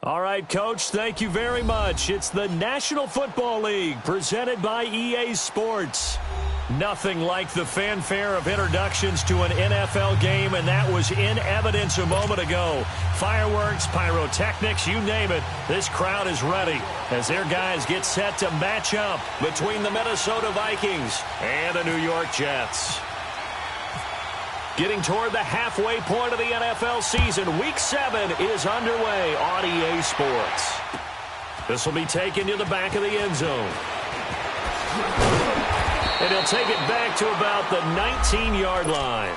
All right, Coach, thank you very much. It's the National Football League presented by EA Sports. Nothing like the fanfare of introductions to an NFL game, and that was in evidence a moment ago. Fireworks, pyrotechnics, you name it. This crowd is ready as their guys get set to match up between the Minnesota Vikings and the New York Jets. Getting toward the halfway point of the NFL season, Week 7 is underway on EA Sports. This will be taken to the back of the end zone. And he'll take it back to about the 19-yard line.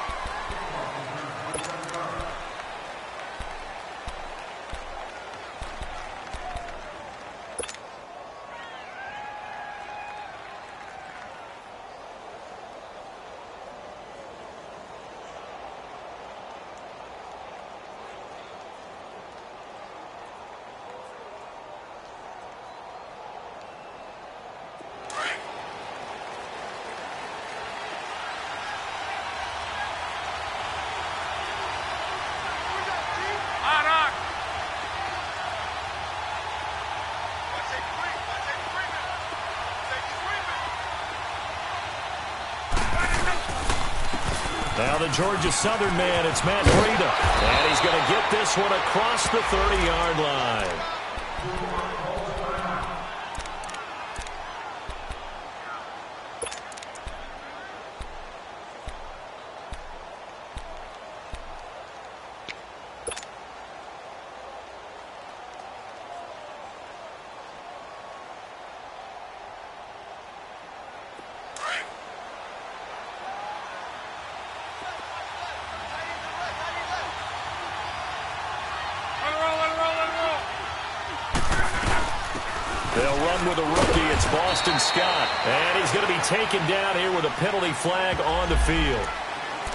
Now the Georgia Southern man, it's Matt Breida. And he's going to get this one across the 30-yard line. They'll run with a rookie. It's Boston Scott. And he's going to be taken down here with a penalty flag on the field.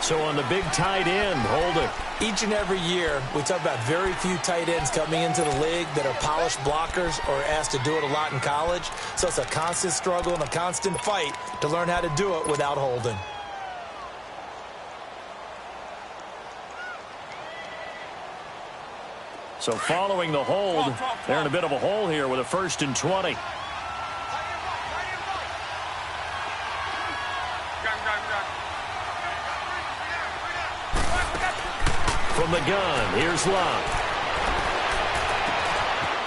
So on the big tight end, Holden. Each and every year, we talk about very few tight ends coming into the league that are polished blockers or asked to do it a lot in college. So it's a constant struggle and a constant fight to learn how to do it without holding. So following the hold, they're in a bit of a hole here with a 1st and 20. From the gun, here's Love.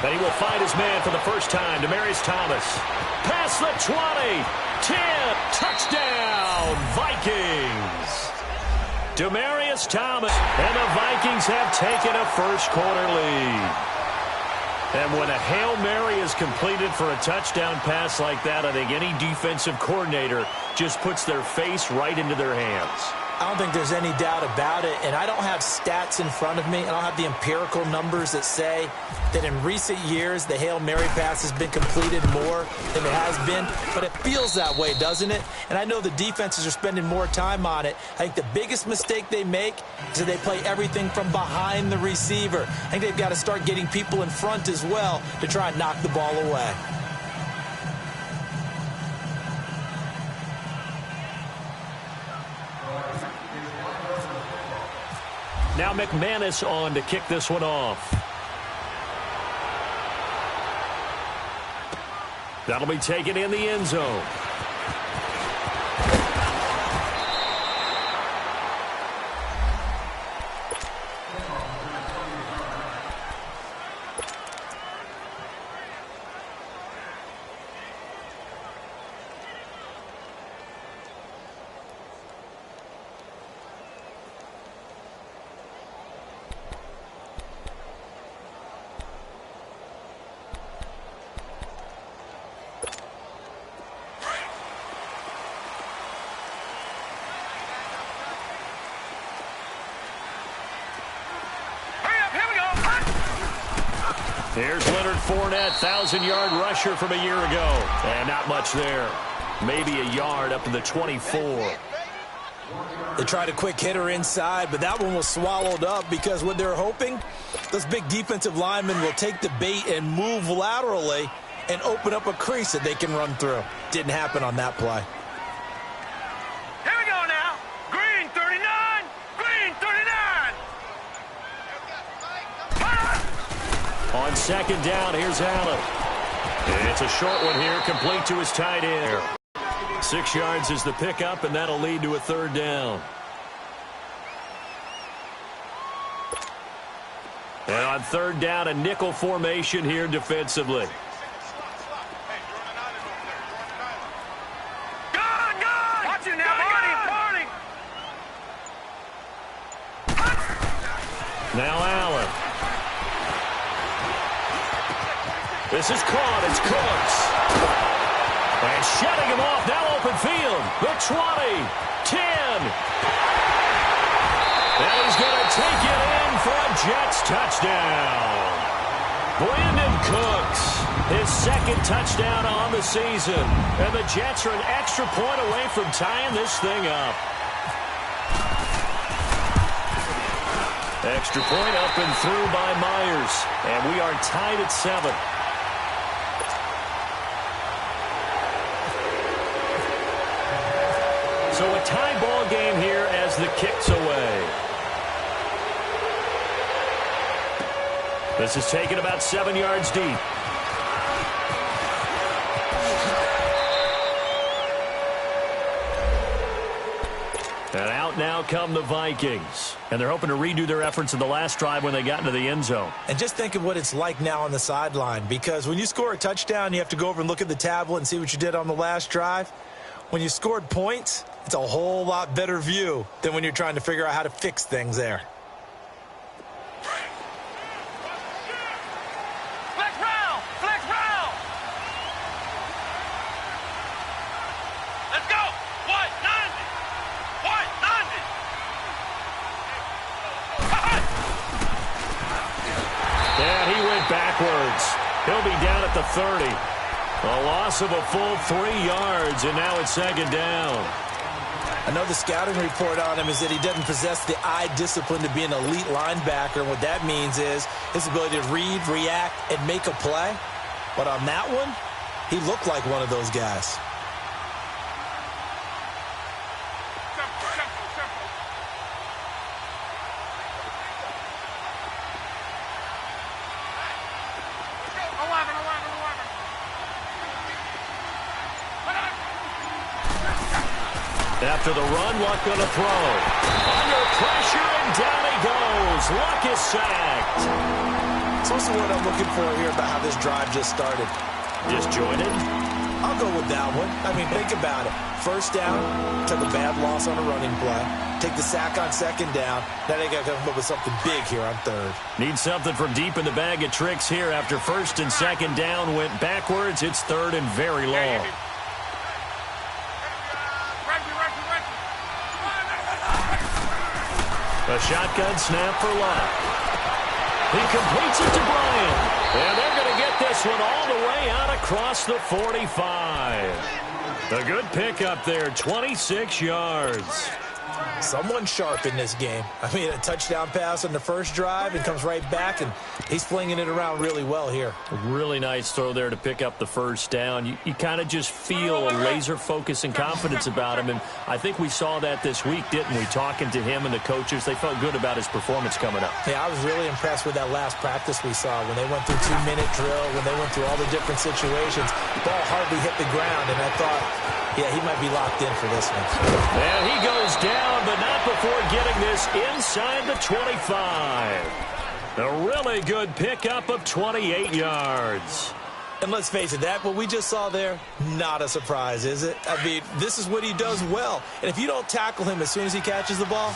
And he will find his man for the first time, Demaryius Thomas. Past the 20, 10, touchdown, Vikings. Demaryius Thomas, and the Vikings have taken a first-quarter lead. And when a Hail Mary is completed for a touchdown pass like that, I think any defensive coordinator just puts their face right into their hands. I don't think there's any doubt about it, and I don't have stats in front of me. I don't have the empirical numbers that say that in recent years the Hail Mary pass has been completed more than it has been, but it feels that way, doesn't it? And I know the defenses are spending more time on it. I think the biggest mistake they make is that they play everything from behind the receiver. I think they've got to start getting people in front as well to try and knock the ball away. Now McManus on to kick this one off. That'll be taken in the end zone. Here's Leonard Fournette, 1,000-yard rusher from a year ago. And not much there. Maybe a yard up to the 24. They tried a quick hitter inside, but that one was swallowed up because what they're hoping, those big defensive linemen will take the bait and move laterally and open up a crease that they can run through. Didn't happen on that play. Here we go now. Green 39. Green 39. On On second down, here's Allen. It's a short one here, complete to his tight end. 6 yards is the pickup, and that'll lead to a third down. And on third down, a nickel formation here defensively. Watch it now, Barney. Now Allen. This is caught. It's Cooks. And shutting him off. Now open field. The 20. 10. And he's going to take it in for a Jets touchdown. Brandon Cooks, his second touchdown on the season. And the Jets are an extra point away from tying this thing up. Extra point up and through by Myers. And we are tied at 7. So a tie ball game here as the kick's away. This is taken about 7 yards deep. And out now come the Vikings. And they're hoping to redo their efforts in the last drive when they got into the end zone. And just think of what it's like now on the sideline, because when you score a touchdown, you have to go over and look at the tablet and see what you did on the last drive. When you scored points, it's a whole lot better view than when you're trying to figure out how to fix things there. Flex round. Let's go. What? 90. Yeah, he went backwards. He'll be down at the 30. A loss of a full 3 yards, and now it's second down. I know the scouting report on him is that he doesn't possess the eye discipline to be an elite linebacker. What that means is his ability to read, react, and make a play. But on that one, he looked like one of those guys. After the run, Luck going to throw. Under pressure, and down he goes. Luck is sacked. It's also what I'm looking for here about how this drive just started. Disjointed? I'll go with that one. I mean, think about it. First down, took a bad loss on a running play. Take the sack on second down. Now they got to come up with something big here on third. Need something from deep in the bag of tricks here. After first and second down went backwards, it's third and very long. A shotgun snap for Luck. He completes it to Bryant. And they're going to get this one all the way out across the 45. A good pickup there, 26 yards. Someone sharp in this game. I mean, a touchdown pass on the first drive and comes right back, and he's flinging it around really well here. A really nice throw there to pick up the first down. You kind of just feel a laser focus and confidence about him, and I think we saw that this week, didn't we? Talking to him and the coaches, they felt good about his performance coming up. Yeah, I was really impressed with that last practice we saw when they went through 2-minute drill, when they went through all the different situations. The ball hardly hit the ground, and I thought, yeah, he might be locked in for this one. And he goes down, but not before getting this inside the 25. A really good pickup of 28 yards. And let's face it, that what we just saw there, not a surprise, is it? I mean, this is what he does well. And if you don't tackle him as soon as he catches the ball,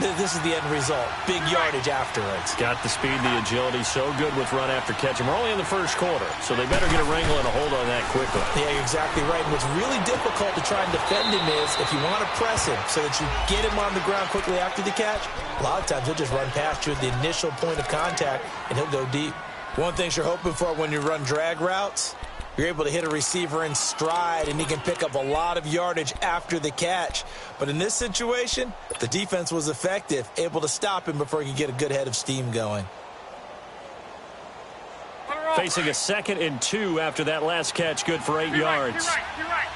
this is the end result. Big yardage afterwards. Got the speed, the agility, so good with run after catch. And we're only in the first quarter, so they better get a wrangle and a hold on that quickly. Yeah, you're exactly right. And what's really difficult to try and defend him is if you want to press him so that you get him on the ground quickly after the catch, a lot of times he'll just run past you at the initial point of contact, and he'll go deep. One thing you're hoping for when you run drag routes, you're able to hit a receiver in stride, and he can pick up a lot of yardage after the catch. But in this situation, the defense was effective, able to stop him before he could get a good head of steam going. Facing a 2nd and 2 after that last catch, good for 8 yards. You're right.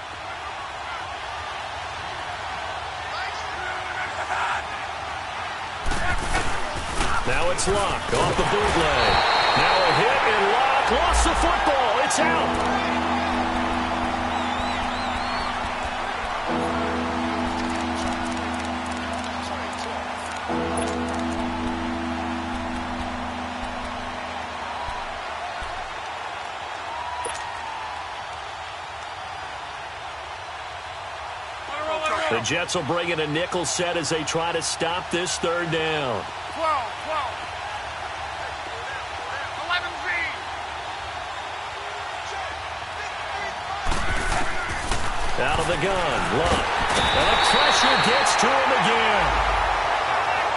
Now it's Luck off the bootleg. Now a hit, lost the football. It's out. The Jets will bring in a nickel set as they try to stop this third down. 12. 11B. Out of the gun, Luck. And the pressure gets to him again.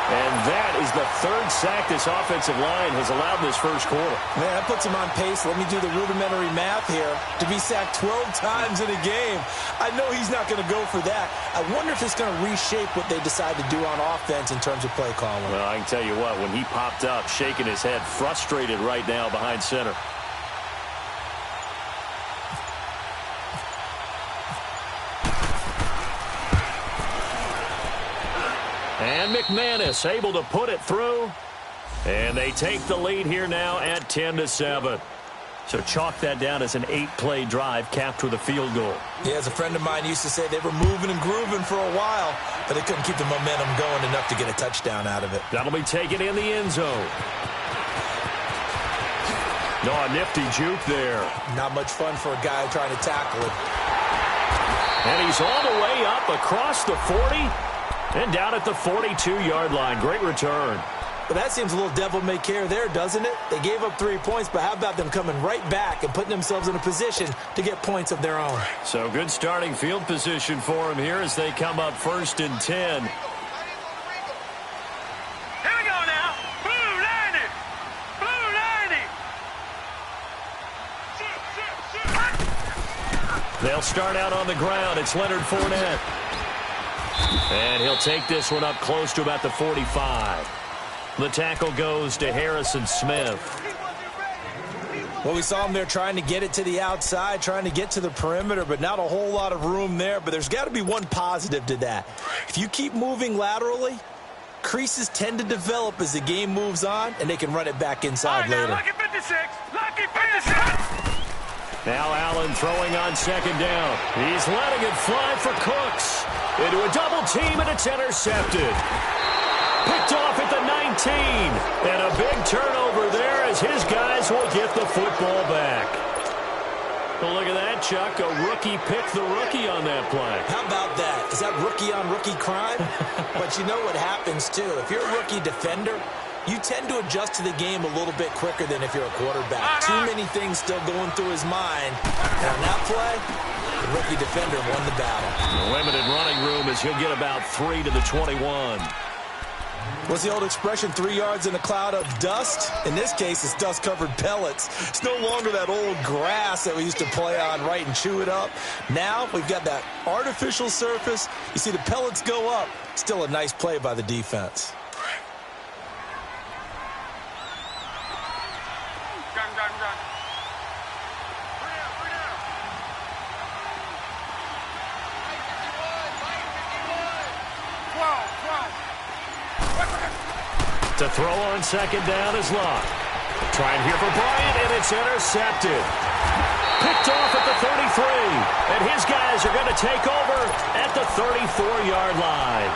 And that is the third sack this offensive line has allowed this first quarter. Man, that puts him on pace. Let me do the rudimentary math here. To be sacked 12 times in a game, I know he's not going to go for that. I wonder if it's going to reshape what they decide to do on offense in terms of play calling. Well, I can tell you what, when he popped up, shaking his head, frustrated right now behind center. And McManus able to put it through. And they take the lead here now at 10-7. So chalk that down as an 8-play drive capped with a field goal. Yeah, as a friend of mine used to say, they were moving and grooving for a while, but they couldn't keep the momentum going enough to get a touchdown out of it. That'll be taken in the end zone. No, a nifty juke there. Not much fun for a guy trying to tackle it. And he's all the way up across the 40 and down at the 42-yard line. Great return. But that seems a little devil-may-care there, doesn't it? They gave up 3 points, but how about them coming right back and putting themselves in a position to get points of their own? So good starting field position for them here as they come up 1st and 10. Here we go now. Blue 90. Blue 90. They'll start out on the ground. It's Leonard Fournette. And he'll take this one up close to about the 45. The tackle goes to Harrison Smith. Well, we saw him there trying to get it to the outside, trying to get to the perimeter, but not a whole lot of room there. But there's got to be one positive to that. If you keep moving laterally, creases tend to develop as the game moves on, and they can run it back inside later. Now, lucky 56. Lucky 56. Now Allen throwing on 2nd down. He's letting it fly for Cooks. Into a double team, and it's intercepted. Picked off at the 19. And a big turnover there as his guys will get the football back. Well, look at that, Chuck. A rookie picked the rookie on that play. How about that? Is that rookie-on-rookie crime? But you know what happens, too. If you're a rookie defender, you tend to adjust to the game a little bit quicker than if you're a quarterback. Too many things still going through his mind. And on that play, the rookie defender won the battle. Limited running room as he'll get about 3 to the 21. What's the old expression, 3 yards in a cloud of dust? In this case, it's dust-covered pellets. It's no longer that old grass that we used to play on, right, and chew it up. Now we've got that artificial surface. You see the pellets go up. Still a nice play by the defense. Gun. 12. To throw on 2nd down is Luck. Trying here for Bryant, and it's intercepted. Picked off at the 33. And his guys are going to take over at the 34-yard line.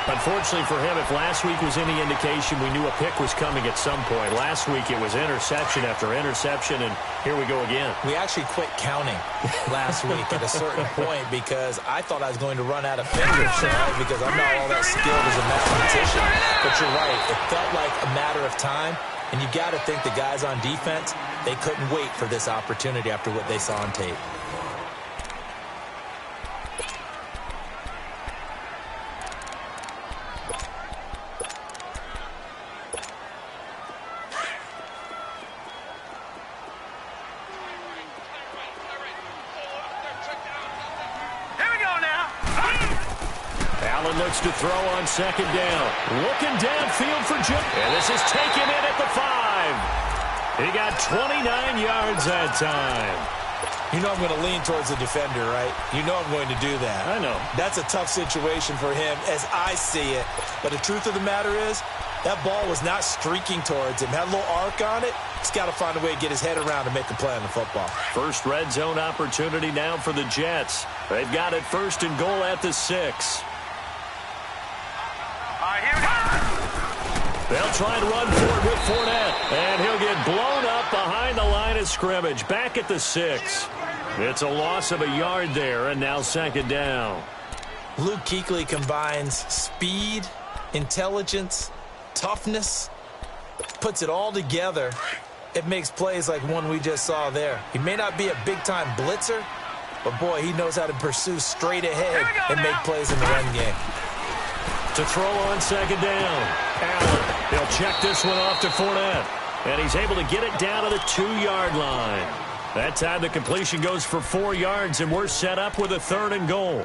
Unfortunately for him, if last week was any indication, we knew a pick was coming at some point. Last week it was interception after interception, and here we go again. We actually quit counting last week at a certain point because I thought I was going to run out of fingers, right? Because I'm not all that skilled as a mathematician. But you're right. It felt like a matter of time, and you got to think the guys on defense, they couldn't wait for this opportunity after what they saw on tape. Looks to throw on 2nd down. Looking downfield for Jim. And this is taken in at the 5. He got 29 yards that time. You know I'm going to lean towards the defender, right? You know I'm going to do that. I know. That's a tough situation for him as I see it. But the truth of the matter is, that ball was not streaking towards him. Had a little arc on it. He's got to find a way to get his head around and make a play on the football. First red zone opportunity now for the Jets. They've got it 1st and goal at the 6. Here we go. They'll try and run for it with Fournette. And he'll get blown up behind the line of scrimmage. Back at the 6. It's a loss of a yard there, and now 2nd down. Luke Kuechly combines speed, intelligence, toughness, puts it all together. It makes plays like one we just saw there. He may not be a big-time blitzer, but, boy, he knows how to pursue straight ahead and make plays in the run game. To throw on 2nd down. Allen. He'll check this one off to Fournette. And he's able to get it down to the 2-yard line. That time the completion goes for 4 yards, and we're set up with a 3rd and goal.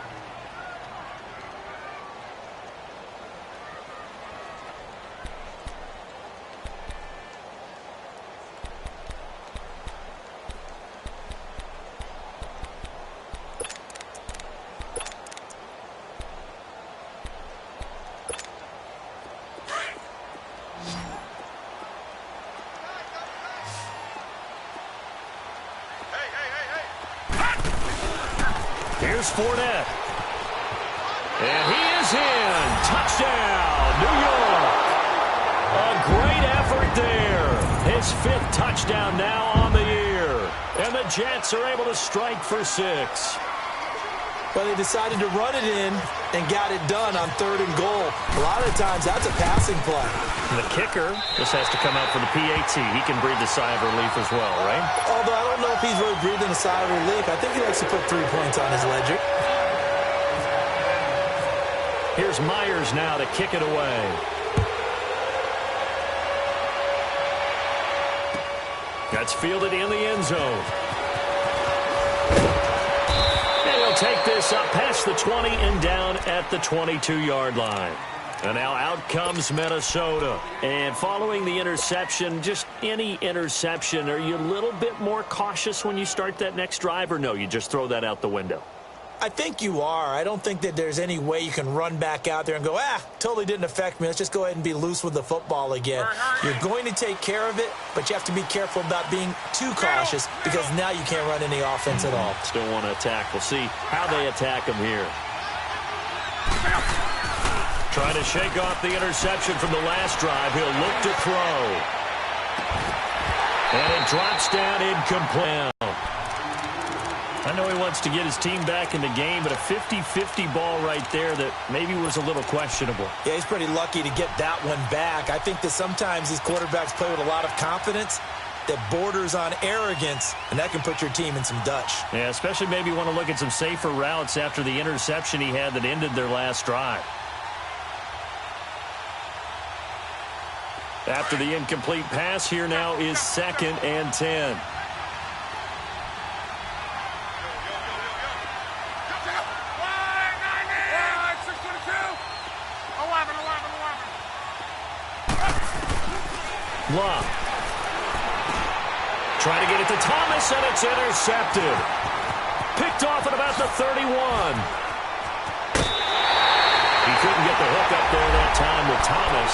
Here's Fournette. And he is in. Touchdown, New York. A great effort there. His 5th touchdown now on the year. And the Jets are able to strike for 6. Well, they decided to run it in and got it done on 3rd and goal. A lot of times that's a passing play. And the kicker just has to come out for the PAT. He can breathe a sigh of relief as well, right? Although I don't know if he's really breathing a sigh of relief. I think he likes to put 3 points on his ledger. Here's Myers now to kick it away. That's fielded in the end zone. And he'll take this up past the 20 and down at the 22-yard line. And now out comes Minnesota. And following the interception, just any interception, are you a little bit more cautious when you start that next drive, or no, you just throw that out the window? I think you are. I don't think that there's any way you can run back out there and go, totally didn't affect me. Let's just go ahead and be loose with the football again. You're going to take care of it, but you have to be careful about being too cautious because now you can't run any offense at all. Still want to attack. We'll see how they attack him here. Trying to shake off the interception from the last drive. He'll look to throw. And it drops down incomplete. I know he wants to get his team back in the game, but a 50-50 ball right there that maybe was a little questionable. Yeah, he's pretty lucky to get that one back. I think that sometimes these quarterbacks play with a lot of confidence that borders on arrogance, and that can put your team in some Dutch. Yeah, especially maybe want to look at some safer routes after the interception he had that ended their last drive. After the incomplete pass, here now is 2nd and 10. Love. Trying to get it to Thomas, and it's intercepted. Picked off at about the 31. He couldn't get the hook up there that time with Thomas.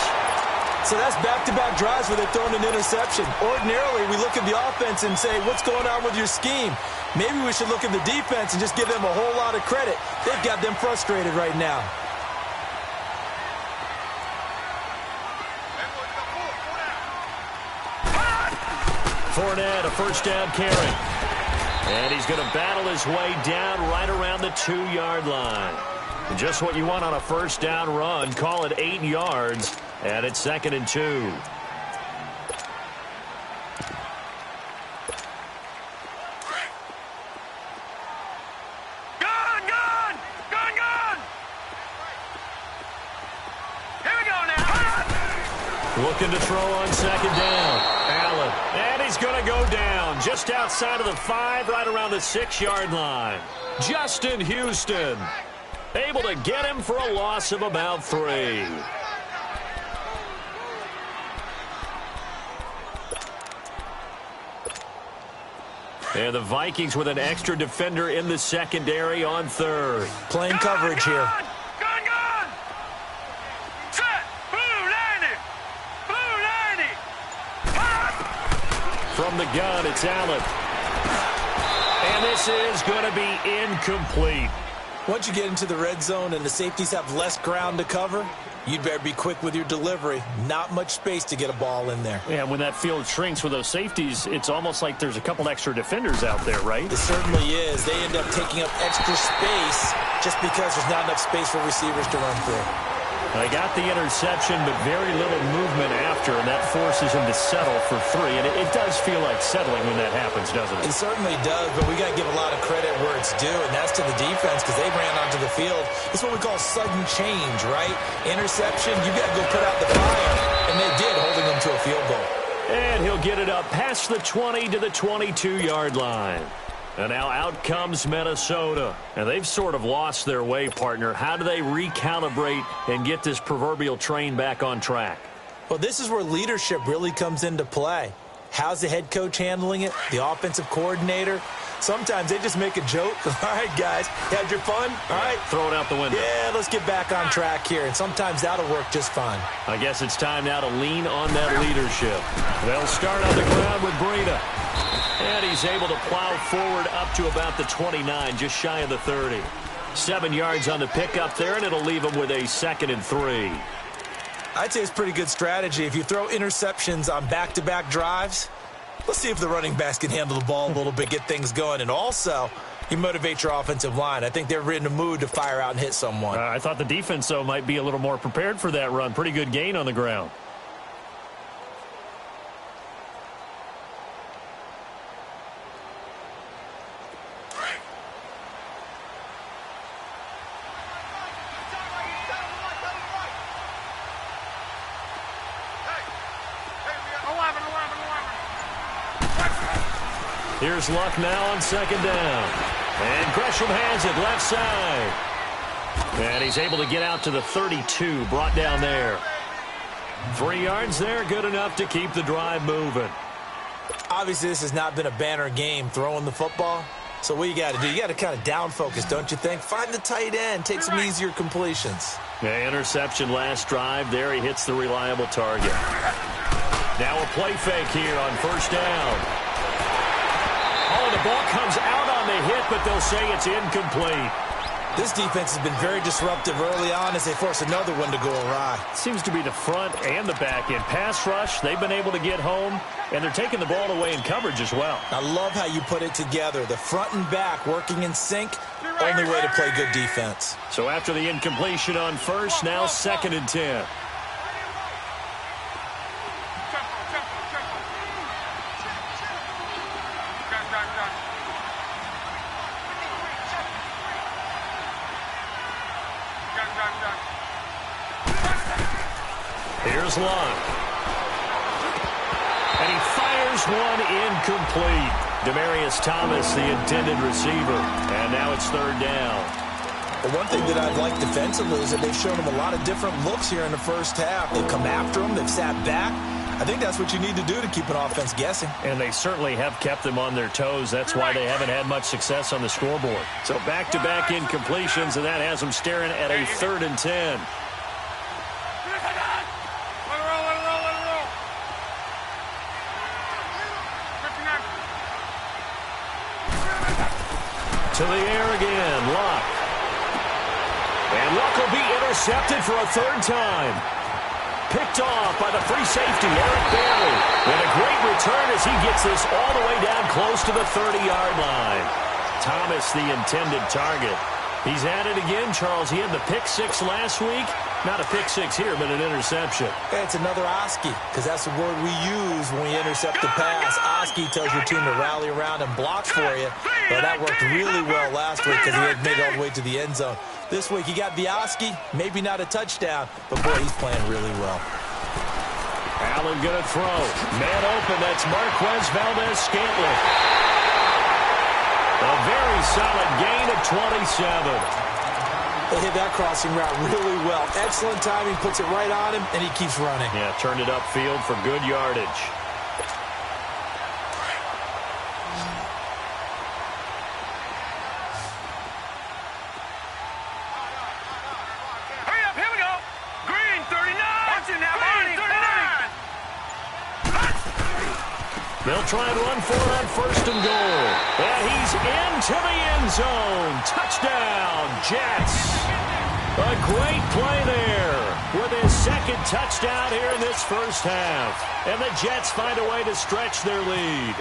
So that's back-to-back drives where they're throwing an interception. Ordinarily, we look at the offense and say, what's going on with your scheme? Maybe we should look at the defense and just give them a whole lot of credit. They've got them frustrated right now. Fournette, a first down carry. And he's going to battle his way down right around the 2-yard line. Just what you want on a first down run. Call it 8 yards, and it's 2nd and 2. Gone! Here we go now. Looking to throw on 2nd down. Allen, and he's going to go down just outside of the 5, right around the 6-yard line. Justin Houston able to get him for a loss of about 3. And the Vikings with an extra defender in the secondary on 3rd. Playing coverage here. Gone! Set! Blue 90! from the gun, it's Allen. And this is going to be incomplete. Once you get into the red zone and the safeties have less ground to cover, you'd better be quick with your delivery. Not much space to get a ball in there. Yeah, when that field shrinks with those safeties, it's almost like there's a couple extra defenders out there, right? It certainly is. They end up taking up extra space just because there's not enough space for receivers to run through. They got the interception, but very little movement after, and that forces him to settle for 3. And it does feel like settling when that happens, doesn't it? It certainly does, but we got to give a lot of credit where it's due, and that's to the defense because they ran onto the field. It's what we call sudden change, right? Interception, you got to go put out the fire, and they did, holding them to a field goal. And he'll get it up past the 20 to the 22-yard line. And now out comes Minnesota. And they've sort of lost their way, partner. How do they recalibrate and get this proverbial train back on track? Well, this is where leadership really comes into play. How's the head coach handling it? The offensive coordinator? Sometimes they just make a joke. All right, guys, had your fun? All right. Throw it out the window. Yeah, let's get back on track here. And sometimes that'll work just fine. I guess it's time now to lean on that leadership. They'll start on the ground with Breida. And he's able to plow forward up to about the 29, just shy of the 30. 7 yards on the pickup there, and it'll leave him with a 2nd and 3. I'd say it's pretty good strategy. If you throw interceptions on back-to-back drives, let's see if the running backs can handle the ball a little bit, get things going. And also, you motivate your offensive line. I think they're in the mood to fire out and hit someone. I thought the defense, though, might be a little more prepared for that run. Pretty good gain on the ground. Here's Luck now on 2nd down. And Gresham has it left side. And he's able to get out to the 32, brought down there. 3 yards there, good enough to keep the drive moving. Obviously, this has not been a banner game throwing the football. So what you got to do, you got to kind of down focus, don't you think? Find the tight end, take some easier completions. Yeah, interception last drive. There he hits the reliable target. Now a play fake here on 1st down. Oh, the ball comes out on the hit, but they'll say it's incomplete. This defense has been very disruptive early on as they force another one to go awry. Seems to be the front and the back end. Pass rush, they've been able to get home, and they're taking the ball away in coverage as well. I love how you put it together. The front and back working in sync, only way to play good defense. So after the incompletion on 1st, now 2nd and 10. Here's Luck. And he fires one incomplete. Demaryius Thomas, the intended receiver. And now it's 3rd down. But one thing that I've liked defensively is that they've shown him a lot of different looks here in the 1st half. They've come after him. They've sat back. I think that's what you need to do to keep an offense guessing. And they certainly have kept them on their toes. That's why they haven't had much success on the scoreboard. So back-to-back incompletions, and that has them staring at a 3rd and 10. To the air again, Luck. And Luck will be intercepted for a 3rd time. Picked off by the free safety, Eric Berry. And a great return as he gets this all the way down close to the 30-yard line. Thomas, the intended target. He's at it again, Charles. He had the pick 6 last week. Not a pick 6 here, but an interception. Hey, it's another Oski, because that's the word we use when we intercept the pass. Oski tells your team to rally around and block for you. But that worked really well last week because he had made it all the way to the end zone. This week, he got the Oski, maybe not a touchdown, but boy, he's playing really well. Allen gonna throw. Man open, that's Marquez Valdes-Scantling. A very solid gain of 27. They hit that crossing route really well. Excellent timing, puts it right on him, and he keeps running. Yeah, turned it upfield for good yardage. Hurry up, here we go. Green, 39. Watch it now, Green, 39. They'll try and run for it on first and goal. And he's into the end zone. Touchdown, Jets. A great play there with his second touchdown here in this first half. And the Jets find a way to stretch their lead.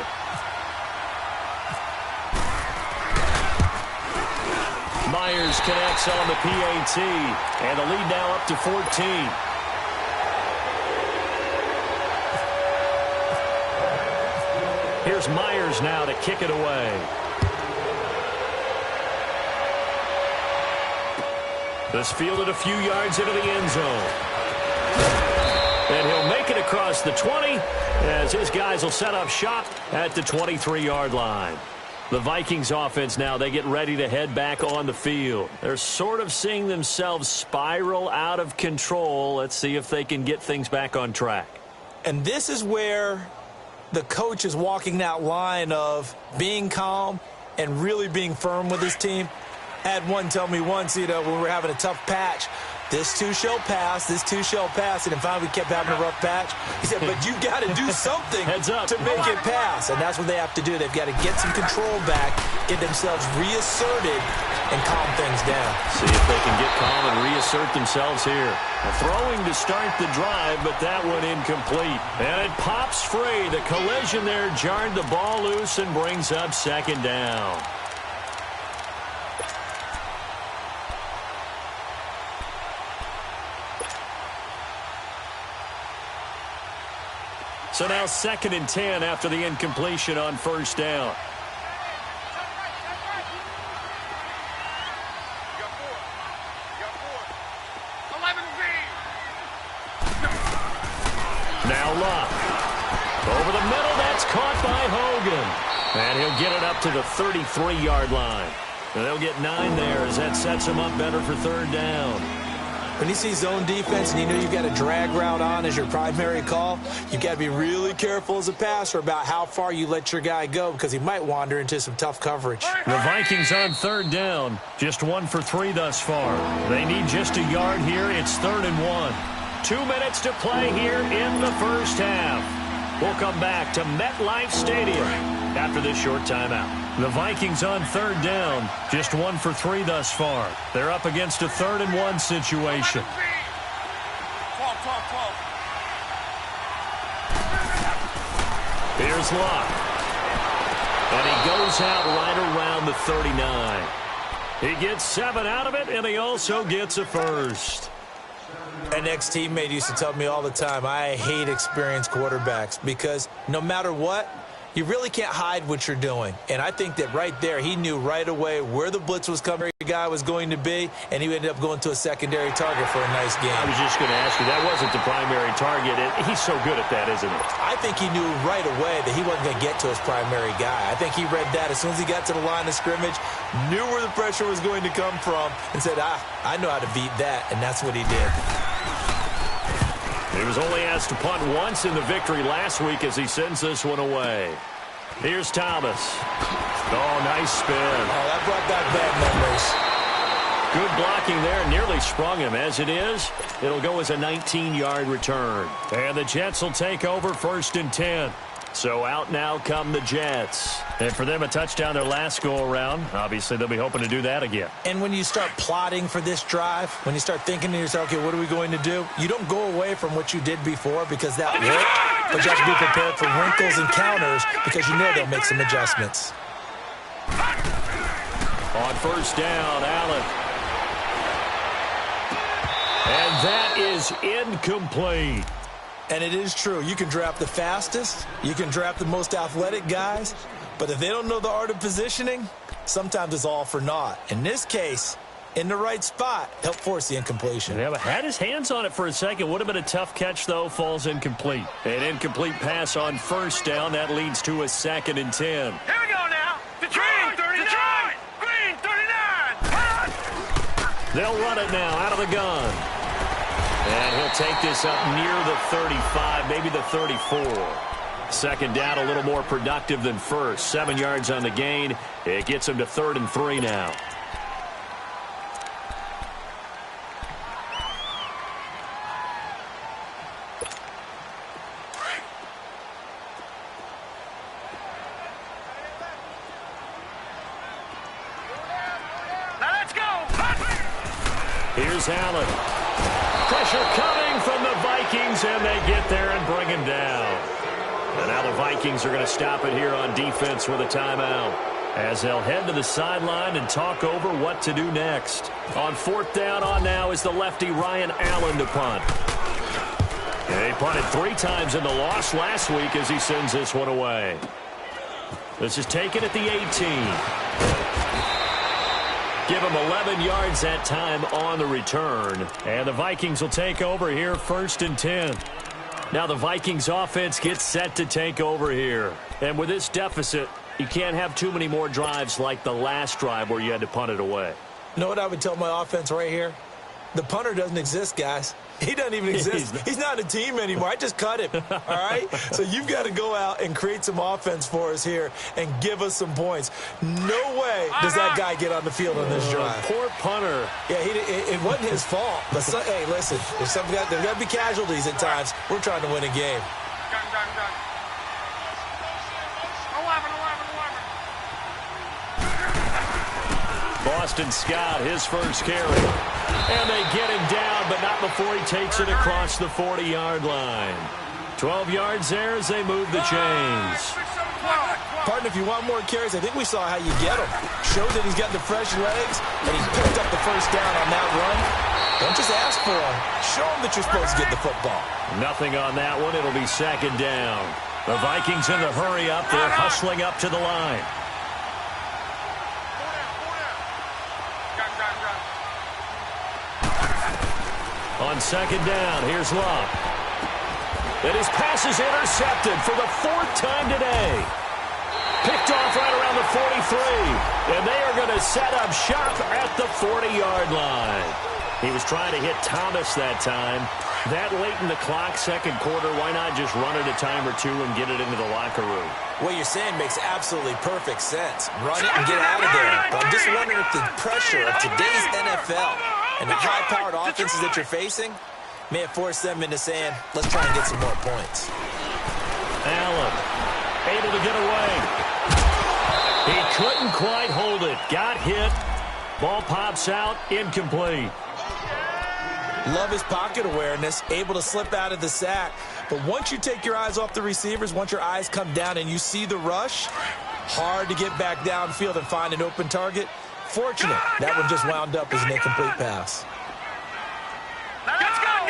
Myers connects on the PAT. And the lead now up to 14. Here's Myers now to kick it away. This fielded a few yards into the end zone. And he'll make it across the 20 as his guys will set up shop at the 23-yard line. The Vikings offense now, they get ready to head back on the field. They're sort of seeing themselves spiral out of control. Let's see if they can get things back on track. And this is where the coach is walking that line of being calm and really being firm with his team. I had one tell me once, when we were having a tough patch, this too shall pass, this too shall pass. And then finally we kept having a rough patch. He said, but you got to do something to make it pass. And that's what they have to do. They've got to get some control back, get themselves reasserted, and calm things down. See if they can get calm and reassert themselves here. Throwing to start the drive, but that one incomplete. And it pops free. The collision there jarred the ball loose and brings up second down. So now 2nd and 10 after the incompletion on first down. Now Luck. Over the middle, that's caught by Hogan. And he'll get it up to the 33-yard line. And they'll get 9 there as that sets him up better for third down. When you see zone defense and you know you've got a drag route on as your primary call, you've got to be really careful as a passer about how far you let your guy go because he might wander into some tough coverage. The Vikings on third down, just 1 for 3 thus far. They need just a yard here. It's 3rd and 1. 2 minutes to play here in the first half. We'll come back to MetLife Stadium after this short timeout. The Vikings on third down, just 1 for 3 thus far. They're up against a 3rd and 1 situation. Here's Luck. And he goes out right around the 39. He gets 7 out of it, and he also gets a first. An ex-teammate used to tell me all the time, I hate experienced quarterbacks because no matter what, you really can't hide what you're doing. And I think that right there, he knew right away where the blitz was coming, the guy was going to be, and he ended up going to a secondary target for a nice game. I was just going to ask you, that wasn't the primary target. He's so good at that, isn't he? I think he knew right away that he wasn't going to get to his primary guy. I think he read that as soon as he got to the line of scrimmage, knew where the pressure was going to come from, and said, I know how to beat that, and that's what he did. He was only asked to punt once in the victory last week as he sends this one away. Here's Thomas. Oh, nice spin. Oh, that brought back bad memories. Good blocking there. Nearly sprung him. As it is, it'll go as a 19-yard return. And the Jets will take over 1st and 10. So out now come the Jets. And for them, a touchdown their last go-around. Obviously, they'll be hoping to do that again. And when you start plotting for this drive, when you start thinking to yourself, okay, what are we going to do? You don't go away from what you did before because that worked. But you have to be prepared for wrinkles and counters because you know they'll make some adjustments. On first down, Allen. And that is incomplete. And it is true. You can draft the fastest. You can draft the most athletic guys. But if they don't know the art of positioning, sometimes it's all for naught. In this case, in the right spot, help force the incompletion. Yeah, but had his hands on it for a second. Would have been a tough catch, though. Falls incomplete. An incomplete pass on first down. That leads to a 2nd and 10. Here we go now. Green 39. Green 39. They'll run it now out of the gun. And he'll take this up near the 35, maybe the 34. 2nd down, a little more productive than first. 7 yards on the gain. It gets him to 3rd and 3 now. Here's Allen. Pressure coming from the Vikings, and they get there and bring him down. And now the Vikings are going to stop it here on defense with a timeout, as they'll head to the sideline and talk over what to do next. On fourth down on now is the lefty Ryan Allen to punt. And he punted 3 times in the loss last week as he sends this one away. This is taken at the 18. Give him 11 yards that time on the return. And the Vikings will take over here 1st and 10. Now the Vikings offense gets set to take over here. And with this deficit, you can't have too many more drives like the last drive where you had to punt it away. You know what I would tell my offense right here? The punter doesn't exist, guys. He doesn't even exist. He's not a team anymore. I just cut him, all right? So you've got to go out and create some offense for us here and give us some points. No way does that guy get on the field on this drive. Poor punter. Yeah, it wasn't his fault. But hey, listen, there's got to be casualties at times. We're trying to win a game. Gun. 11. Boston Scott, his first carry. And they get him down, but not before he takes it across the 40-yard line. 12 yards there as they move the chains. Partner, if you want more carries, I think we saw how you get them. Show that he's got the fresh legs, and he picked up the first down on that run. Don't just ask for him. Show him that you're supposed to get the football. Nothing on that one. It'll be 2nd down. The Vikings in the hurry up. They're hustling up to the line. On 2nd down, here's Love. And his pass is intercepted for the 4th time today. Picked off right around the 43. And they are going to set up shop at the 40-yard line. He was trying to hit Thomas that time. That late in the clock, 2nd quarter, why not just run it a time or two and get it into the locker room? What you're saying makes absolutely perfect sense. Run it and get out of there. But I'm just wondering if the pressure of today's NFL and the high-powered offenses that you're facing may have forced them into saying, let's try and get some more points. Allen able to get away. He couldn't quite hold it. Got hit. Ball pops out. Incomplete. Love his pocket awareness, able to slip out of the sack. But once you take your eyes off the receivers, once your eyes come down and you see the rush, hard to get back downfield and find an open target. Fortunate, that one just wound up as an incomplete pass. Let's go!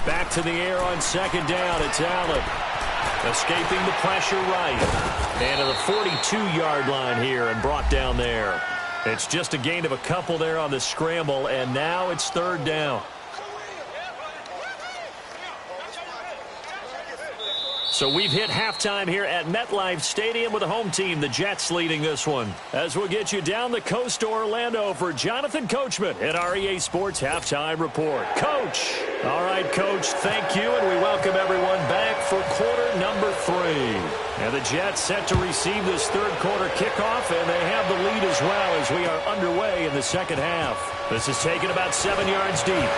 Back to the air on 2nd down. It's Allen. Escaping the pressure right. And to the 42-yard line here and brought down there. It's just a gain of a couple there on the scramble, and now it's 3rd down. So we've hit halftime here at MetLife Stadium with the home team, the Jets, leading this one. As we'll get you down the coast to Orlando for Jonathan Coachman at our EA Sports Halftime Report. Coach. All right, Coach, thank you, and we welcome everyone back for quarter number 3. And the Jets set to receive this 3rd quarter kickoff, and they have the lead as well as we are underway in the 2nd half. This is taken about 7 yards deep.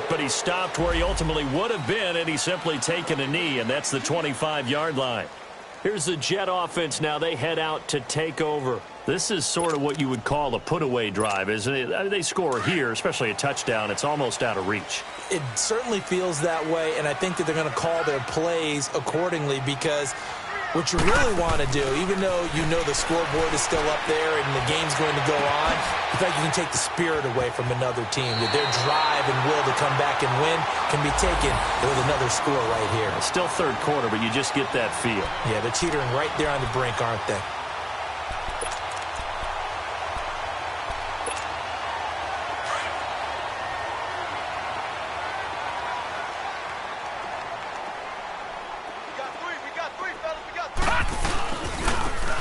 But he stopped where he ultimately would have been, and he's simply taken a knee, and that's the 25-yard line. Here's the Jet offense now. They head out to take over. This is sort of what you would call a put-away drive, isn't it? I mean, they score here, especially a touchdown. It's almost out of reach. It certainly feels that way, and I think that they're going to call their plays accordingly because what you really want to do, even though you know the scoreboard is still up there and the game's going to go on, you think you can take the spirit away from another team. That their drive and will to come back and win can be taken with another score right here. It's still 3rd quarter, but you just get that feel. Yeah, they're teetering right there on the brink, aren't they?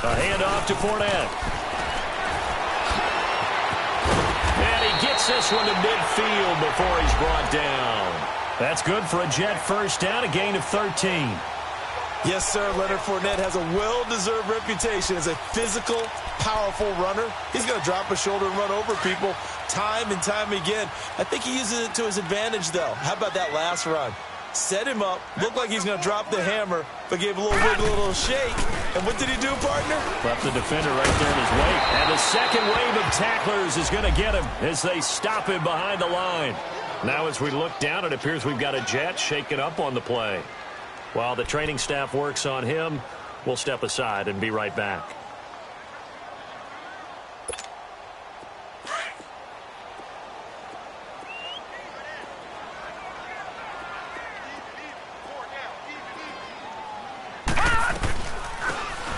A handoff to Fournette. And he gets this one to midfield before he's brought down. That's good for a Jet first down, a gain of 13. Yes, sir. Leonard Fournette has a well-deserved reputation as a physical, powerful runner. He's going to drop his shoulder and run over people time and time again. I think he uses it to his advantage, though. How about that last run? set him up, looked like he's going to drop the hammer, but gave a little wiggle, a little shake. And what did he do, partner? Left the defender right there in his wake. And the second wave of tacklers is going to get him as they stop him behind the line. Now as we look down, it appears we've got a Jet shaken up on the play. While the training staff works on him, we'll step aside and be right back.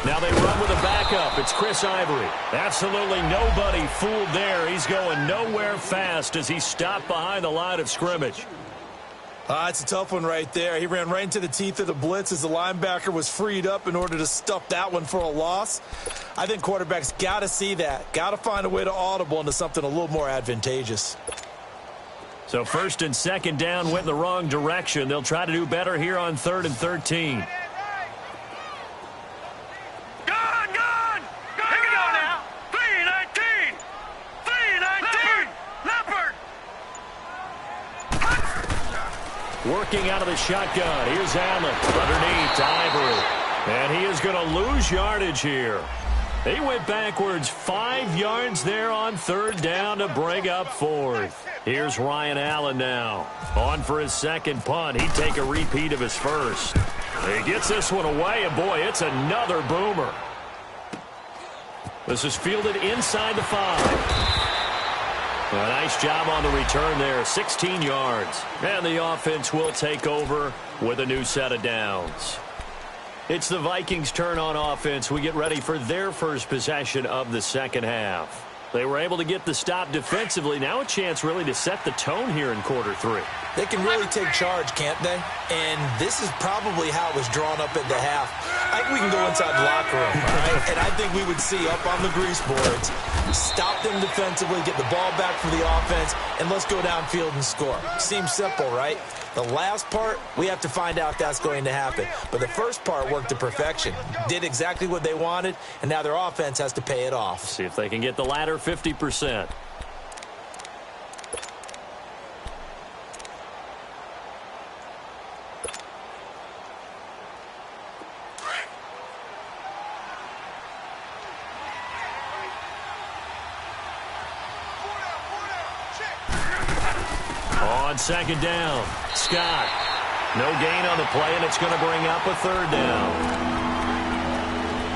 Now they run with a backup. It's Chris Ivory. Absolutely nobody fooled there. He's going nowhere fast as he stopped behind the line of scrimmage. It's a tough one right there. He ran right into the teeth of the blitz as the linebacker was freed up in order to stuff that one for a loss. I think quarterbacks got to see that. Got to find a way to audible into something a little more advantageous. So first and second down went in the wrong direction. They'll try to do better here on 3rd and 13. Working out of the shotgun. Here's Allen. Underneath to Ivory. And he is going to lose yardage here. He went backwards 5 yards there on 3rd down to bring up 4th. Here's Ryan Allen now. On for his second punt. He'd take a repeat of his first. He gets this one away, and boy, it's another boomer. This is fielded inside the 5. A nice job on the return there, 16 yards. And the offense will take over with a new set of downs. It's the Vikings' turn on offense. We get ready for their first possession of the second half. They were able to get the stop defensively. Now a chance really to set the tone here in quarter 3. They can really take charge, can't they? And this is probably how it was drawn up at the half. I think we can go inside the locker room, all right? And I think we would see up on the grease boards, stop them defensively, get the ball back for the offense, and let's go downfield and score. Seems simple, right? The last part, we have to find out if that's going to happen. But the first part worked to perfection. Did exactly what they wanted, and now their offense has to pay it off. See if they can get the latter 50%. On second down, Scott. No gain on the play, and it's going to bring up a 3rd down.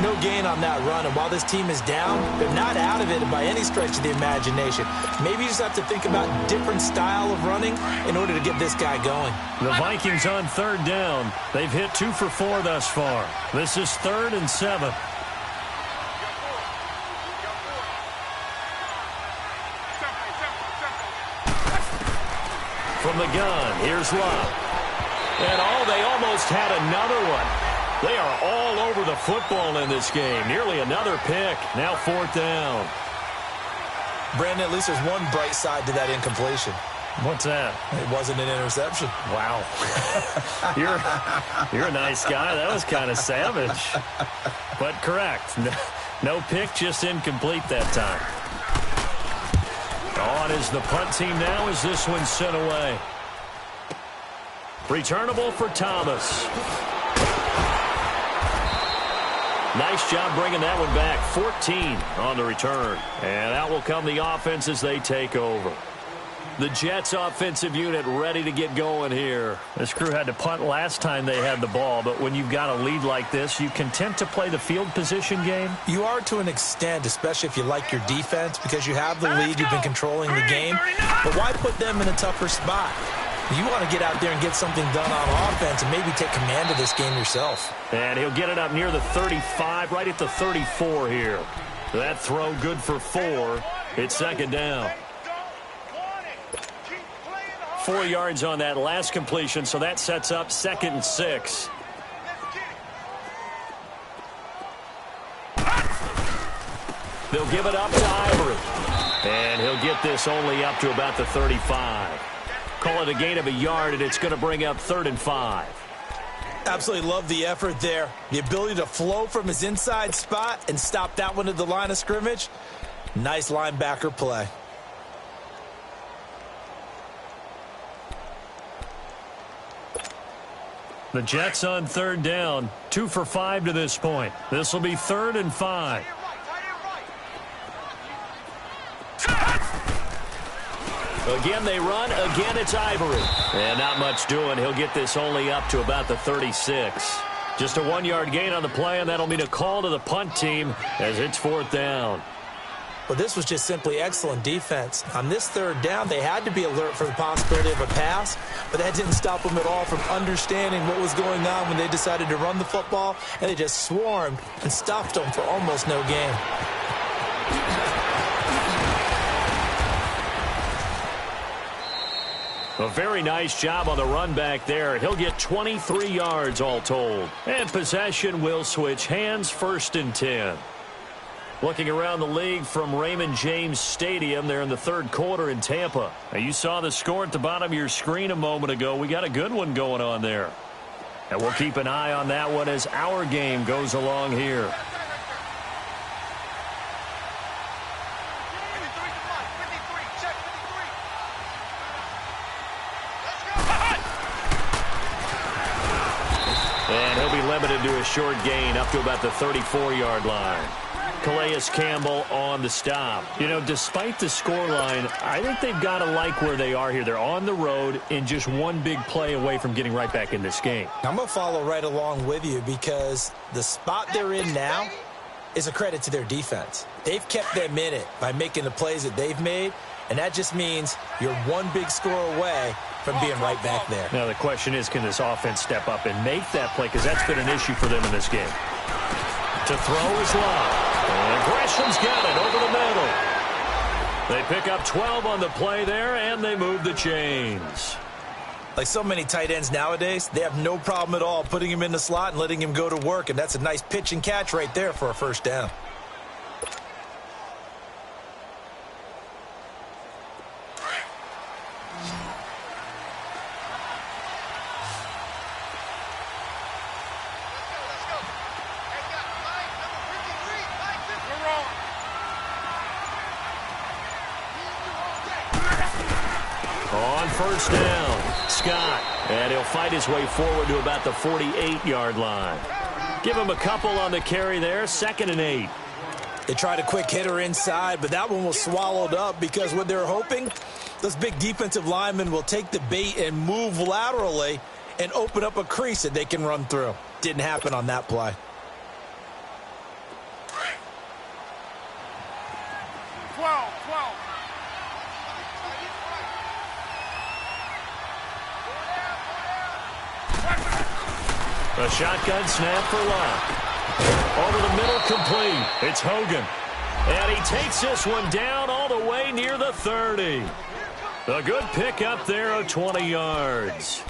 No gain on that run, and while this team is down, they're not out of it by any stretch of the imagination. Maybe you just have to think about a different style of running in order to get this guy going. The Vikings on 3rd down. They've hit 2 for 4 thus far. This is 3rd and 7. From the gun, here's Love. And they almost had another one. They are all over the football in this game. Nearly another pick. Now 4th down. Brandon, at least there's one bright side to that incompletion. What's that? It wasn't an interception. Wow. You're a nice guy. That was kind of savage. But correct. No pick, just incomplete that time. On is the punt team now as this one's sent away. Returnable for Thomas. Nice job bringing that one back. 14 on the return. And out will come the offense as they take over. The Jets offensive unit ready to get going here. This crew had to punt last time they had the ball, but when you've got a lead like this, you content to play the field position game? You are to an extent, especially if you like your defense, because you have the lead, you've been controlling the game. But why put them in a tougher spot? You want to get out there and get something done on offense and maybe take command of this game yourself. And he'll get it up near the 35, right at the 34 here. That throw good for 4. It's second down. 4 yards on that last completion, so that sets up 2nd and 6. They'll give it up to Ivory. And he'll get this only up to about the 35. Call it a gain of a yard, and it's going to bring up 3rd and 5. Absolutely love the effort there. The ability to flow from his inside spot and stop that one at the line of scrimmage. Nice linebacker play. The Jets on third down, 2 for 5 to this point. This will be 3rd and 5. Again, they run. Again, it's Ivory. And not much doing. He'll get this only up to about the 36. Just a 1-yard gain on the play, and that'll mean a call to the punt team as it's 4th down. Well, this was just simply excellent defense. On this 3rd down, they had to be alert for the possibility of a pass, but that didn't stop them at all from understanding what was going on when they decided to run the football, and they just swarmed and stuffed them for almost no gain. A very nice job on the run back there. He'll get 23 yards all told. And possession will switch hands, 1st and 10. Looking around the league from Raymond James Stadium, they're in the 3rd quarter in Tampa. Now, you saw the score at the bottom of your screen a moment ago. We got a good one going on there. And we'll keep an eye on that one as our game goes along here. And he'll be limited to a short gain up to about the 34-yard line. Calais Campbell on the stop. You know, despite the scoreline, I think they've got to like where they are here. They're on the road and just one big play away from getting right back in this game. I'm going to follow right along with you because the spot they're in now is a credit to their defense. They've kept them in it by making the plays that they've made, and that just means you're one big score away from being right back there. Now, the question is, can this offense step up and make that play? Because that's been an issue for them in this game. To throw is Love. And Gresham's got it over the middle. They pick up 12 on the play there, and they move the chains. Like so many tight ends nowadays, they have no problem at all putting him in the slot and letting him go to work, and that's a nice pitch and catch right there for a 1st down. On 1st down, Scott. And he'll fight his way forward to about the 48-yard line. Give him a couple on the carry there, 2nd and 8. They tried a quick hitter inside, but that one was swallowed up because what they're hoping, those big defensive linemen will take the bait and move laterally and open up a crease that they can run through. Didn't happen on that play. 12. A shotgun snap for Love. Over the middle, complete. It's Hogan. And he takes this one down all the way near the 30. A good pick up there of 20 yards.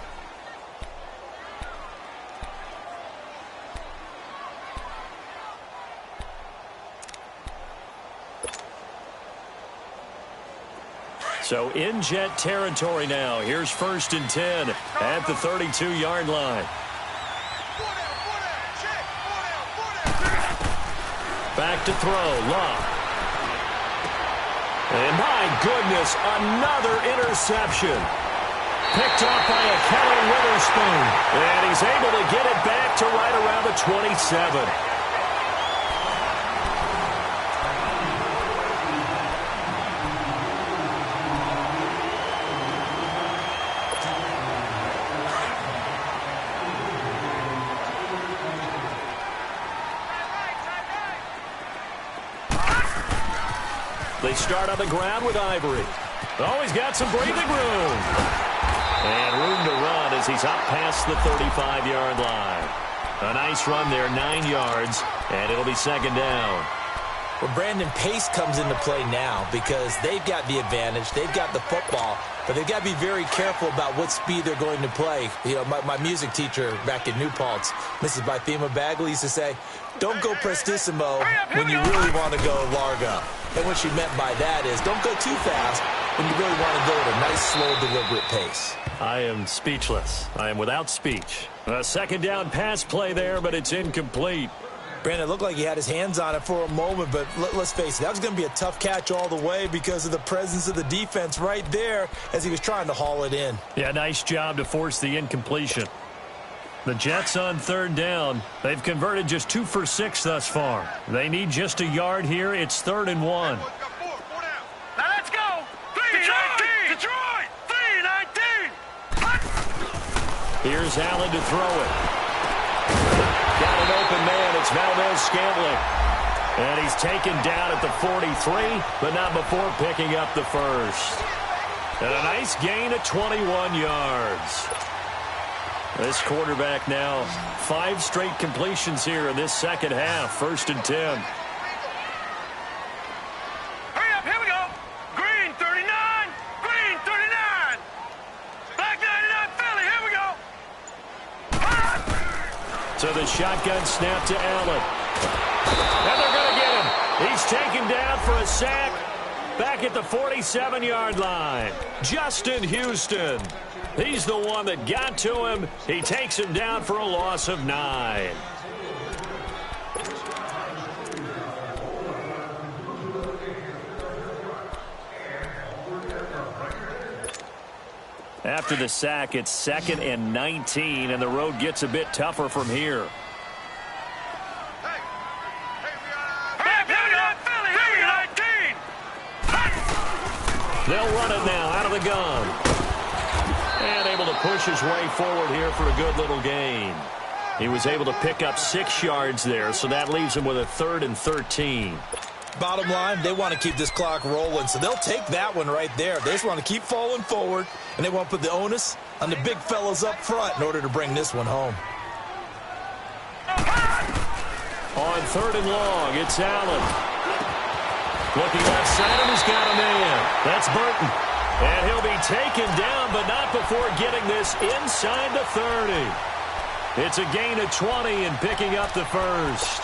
So in Jet territory now. Here's 1st and 10 at the 32-yard line. Back to throw, Love. And my goodness, another interception. Picked off by a Kelly Witherspoon. And he's able to get it back to right around the 27. They start on the ground with Ivory. Oh, he's got some breathing room. And room to run as he's up past the 35-yard line. A nice run there, 9 yards, and it'll be 2nd down. Well, Brandon, pace comes into play now because they've got the advantage. They've got the football, but they've got to be very careful about what speed they're going to play. You know, my music teacher back in New Paltz, Mrs. Bythema Bagley, used to say, don't go prestissimo when you really want to go largo. And what she meant by that is don't go too fast when you really want to go at a nice, slow, deliberate pace. I am speechless. I am without speech. A 2nd down pass play there, but it's incomplete. Brandon, it looked like he had his hands on it for a moment, but let's face it, that was going to be a tough catch all the way because of the presence of the defense right there as he was trying to haul it in. Yeah, nice job to force the incompletion. The Jets on third down. They've converted just 2 for 6 thus far. They need just a yard here. It's 3rd and 1. Now let's go. 3-19. Detroit. 3-19. Here's Allen to throw it. Got an open man. It's Valdes-Scantling. And he's taken down at the 43, but not before picking up the first. And a nice gain of 21 yards. This quarterback now 5 straight completions here in this second half. 1st and 10. Hurry up, here we go. Green 39. Green 39. Black 99 Philly, here we go. So the shotgun snap to Allen. And they're going to get him. He's taken down for a sack back at the 47-yard line. Justin Houston. He's the one that got to him. He takes him down for a loss of 9. After the sack, it's 2nd and 19, and the road gets a bit tougher from here. They'll run it now out of the gun. And able to push his way forward here for a good little gain. He was able to pick up 6 yards there, so that leaves him with a 3rd and 13. Bottom line, they want to keep this clock rolling, so they'll take that one right there. They just want to keep falling forward, and they want to put the onus on the big fellas up front in order to bring this one home. On 3rd and long, it's Allen. Looking left side, and he's got a man. That's Burton. And he'll be taken down, but not before getting this inside the 30. It's a gain of 20 and picking up the first.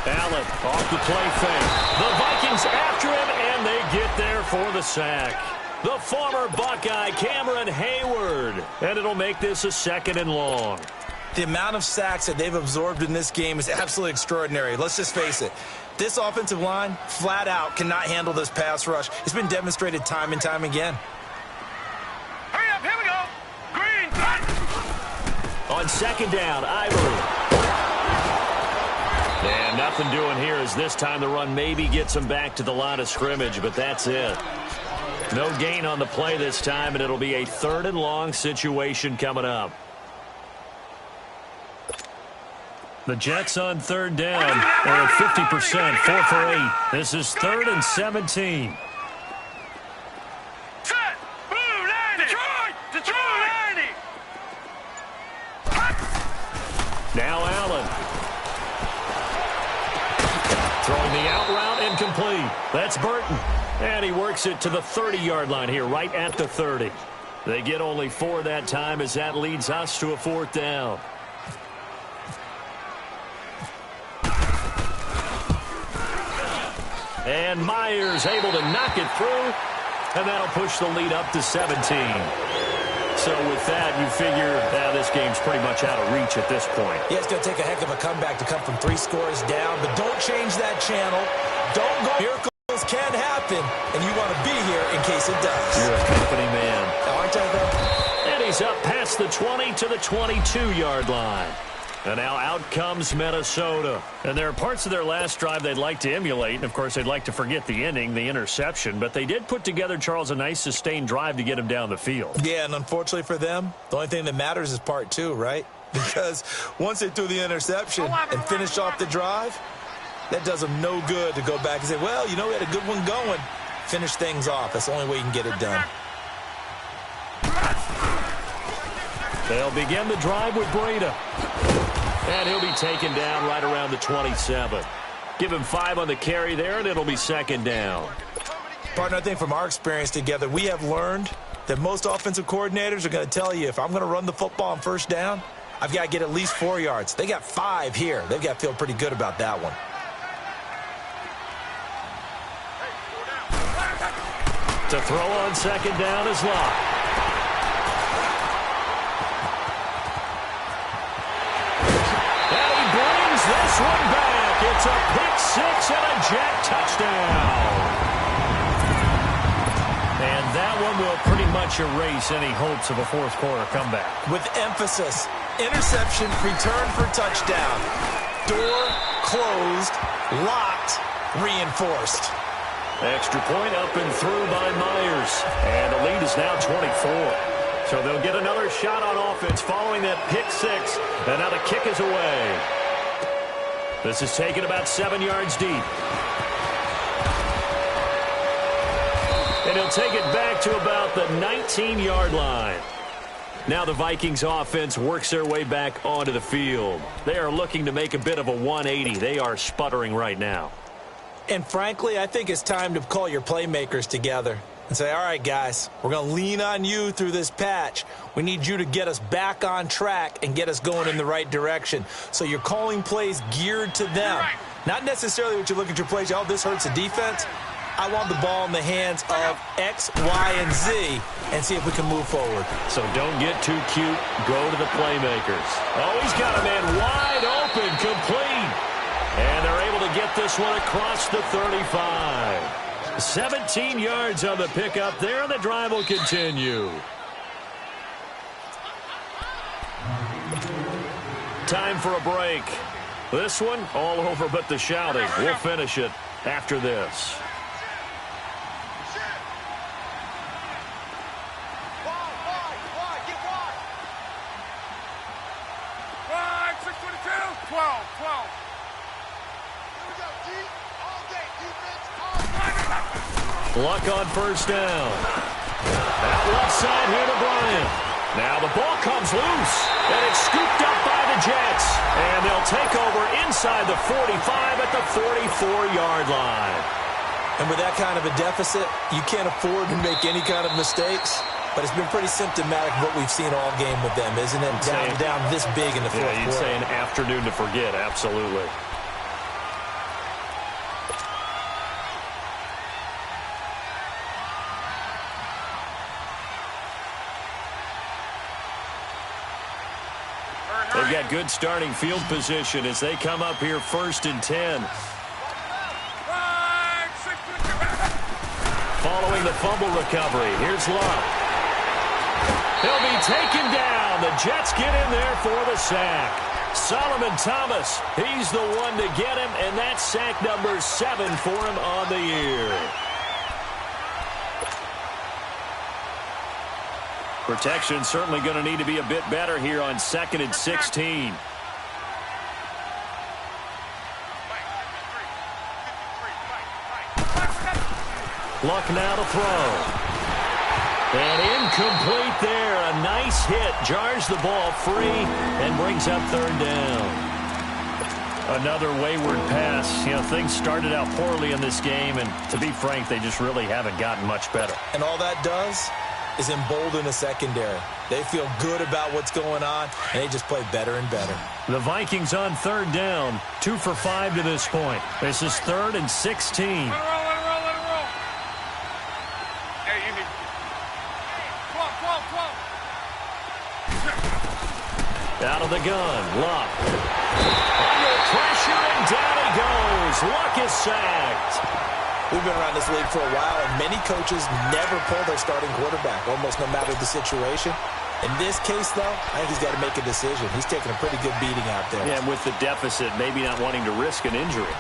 Allen off the play fake. The Vikings after him, and they get there for the sack. The former Buckeye, Cameron Hayward. And it'll make this a 2nd and long. The amount of sacks that they've absorbed in this game is absolutely extraordinary. Let's just face it. This offensive line, flat out, cannot handle this pass rush. It's been demonstrated time and time again. Hurry up, here we go. Green. On 2nd down, Ivory. And nothing doing here as this time the run maybe gets him back to the line of scrimmage, but that's it. No gain on the play this time, and it'll be a 3rd and long situation coming up. The Jets on 3rd down are at 50%, 4 for 8. This is 3rd and 17. Set. Blue 90. Detroit 90. Now Allen. Throwing the out route incomplete. That's Burton. And he works it to the 30-yard line here, right at the 30. They get only 4 that time as that leads us to a 4th down. And Myers able to knock it through, and that'll push the lead up to 17. So with that, you figure this game's pretty much out of reach at this point. Yeah, it's going to take a heck of a comeback to come from 3 scores down, but don't change that channel. Don't go. Miracles can happen, and you want to be here in case it does. You're a company man. Aren't I, though? And he's up past the 20 to the 22-yard line. And now out comes Minnesota. And there are parts of their last drive they'd like to emulate. And, of course, they'd like to forget the ending, the interception. But they did put together, Charles, a nice sustained drive to get him down the field. Yeah, and unfortunately for them, the only thing that matters is part 2, right? Because once they threw the interception and finished off the drive, that does them no good to go back and say, well, you know, we had a good one going. Finish things off. That's the only way you can get it done. They'll begin the drive with Breida. And he'll be taken down right around the 27. Give him 5 on the carry there, and it'll be 2nd down. Partner, I think from our experience together, we have learned that most offensive coordinators are going to tell you, if I'm going to run the football on 1st down, I've got to get at least 4 yards. They got 5 here. They've got to feel pretty good about that one. To throw on 2nd down is Locke. one back. It's a pick six and a Jet touchdown. And that one will pretty much erase any hopes of a fourth quarter comeback. With emphasis, interception, return for touchdown. Door closed, locked, reinforced. Extra point up and through by Myers. And the lead is now 24. So they'll get another shot on offense following that pick six. And now the kick is away. This is taken about 7 yards deep. And he'll take it back to about the 19-yard line. Now the Vikings offense works their way back onto the field. They are looking to make a bit of a 180. They are sputtering right now. And frankly, I think it's time to call your playmakers together and say, all right, guys, we're going to lean on you through this patch. We need you to get us back on track and get us going in the right direction. So you're calling plays geared to them. Not necessarily what you look at your plays, oh, this hurts the defense. I want the ball in the hands of X, Y, and Z and see if we can move forward. So don't get too cute. Go to the playmakers. Oh, he's got a man wide open, complete. And they're able to get this one across the 35. 17 yards on the pickup there, and the drive will continue. Time for a break. This one all over but the shouting. We'll finish it after this. Luck on first down. That left side here to Bryant. Now the ball comes loose, and it's scooped up by the Jets. And they'll take over inside the 45 at the 44-yard line. And with that kind of a deficit, you can't afford to make any kind of mistakes. But it's been pretty symptomatic of what we've seen all game with them, isn't it? Down this big in the fourth quarter. You'd say an afternoon to forget, absolutely. They've got good starting field position as they come up here 1st and 10. Following the fumble recovery, here's Luck. He'll be taken down. The Jets get in there for the sack. Solomon Thomas, he's the one to get him, and that's sack number 7 for him on the year. Protection certainly going to need to be a bit better here on 2nd and 16. Luck now to throw. And incomplete there. A nice hit. Jars the ball free and brings up 3rd down. Another wayward pass. You know, things started out poorly in this game, and to be frank, they just really haven't gotten much better. And all that does is embolden a secondary. They feel good about what's going on, and they just play better and better. The Vikings on 3rd down, 2 for 5 to this point. This is 3rd and 16. Let it roll. Hey, you need... Come on. Out of the gun, Luck. Under pressure, and down he goes. Luck is sacked. We've been around this league for a while, and many coaches never pull their starting quarterback, almost no matter the situation. In this case, though, I think he's got to make a decision. He's taking a pretty good beating out there. Yeah, and with the deficit, maybe not wanting to risk an injury.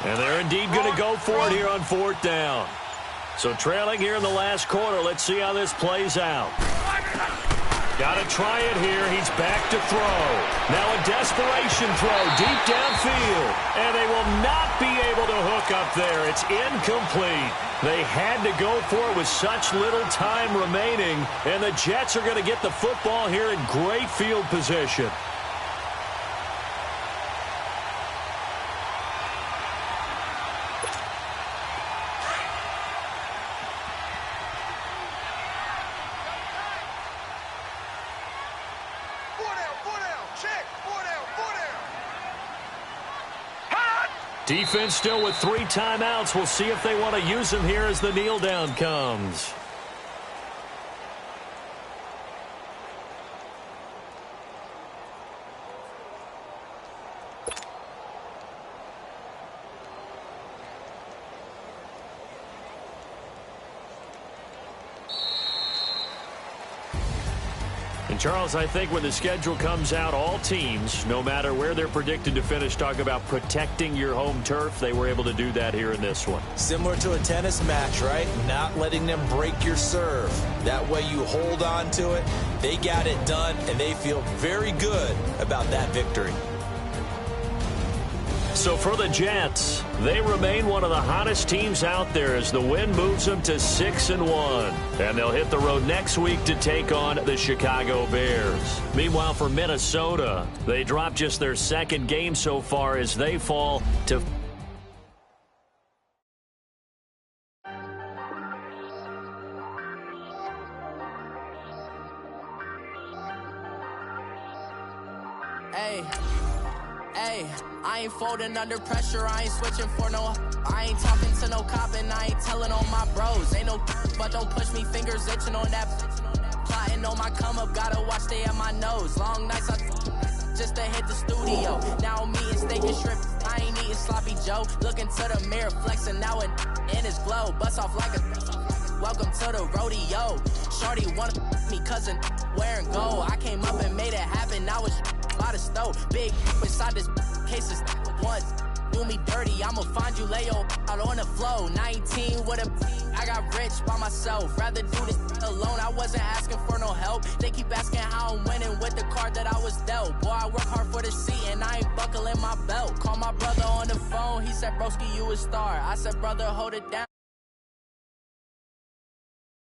And they're indeed going to go for it here on 4th down. So trailing here in the last quarter. Let's see how this plays out. Got to try it here. He's back to throw. Now a desperation throw deep downfield. And they will not be able to hook up there. It's incomplete. They had to go for it with such little time remaining. And the Jets are going to get the football here in great field position. Defense still with 3 timeouts. We'll see if they want to use them here as the kneel down comes. And Charles, I think when the schedule comes out, all teams, no matter where they're predicted to finish, talk about protecting your home turf. They were able to do that here in this one. Similar to a tennis match, right? Not letting them break your serve. That way you hold on to it. They got it done, and they feel very good about that victory. So for the Jets, they remain one of the hottest teams out there as the win moves them to 6-1. And they'll hit the road next week to take on the Chicago Bears. Meanwhile, for Minnesota, they dropped just their 2nd game so far as they fall to... Hey, I ain't folding under pressure, I ain't switching for no. I ain't talking to no cop and I ain't telling on my bros. Ain't no but don't push me, fingers itching on that. Plotting on my come up, gotta watch stay at my nose. Long nights just to hit the studio. Now I'm eating steak and shrimp, I ain't eating sloppy Joe. Looking to the mirror, flexing now and in his glow. Bust off like a welcome to the rodeo. Shorty wanna me cousin wearing gold. I came up and made it happen, now it's by the stove. Big inside this case is once do me dirty, I'ma find you lay your out on the flow. 19 with a I got rich by myself, rather do this alone. I wasn't asking for no help, they keep asking how I'm winning with the card that I was dealt. Boy, I work hard for the seat and I ain't buckling my belt. Call my brother on the phone, he said broski you a star. I said brother hold it down.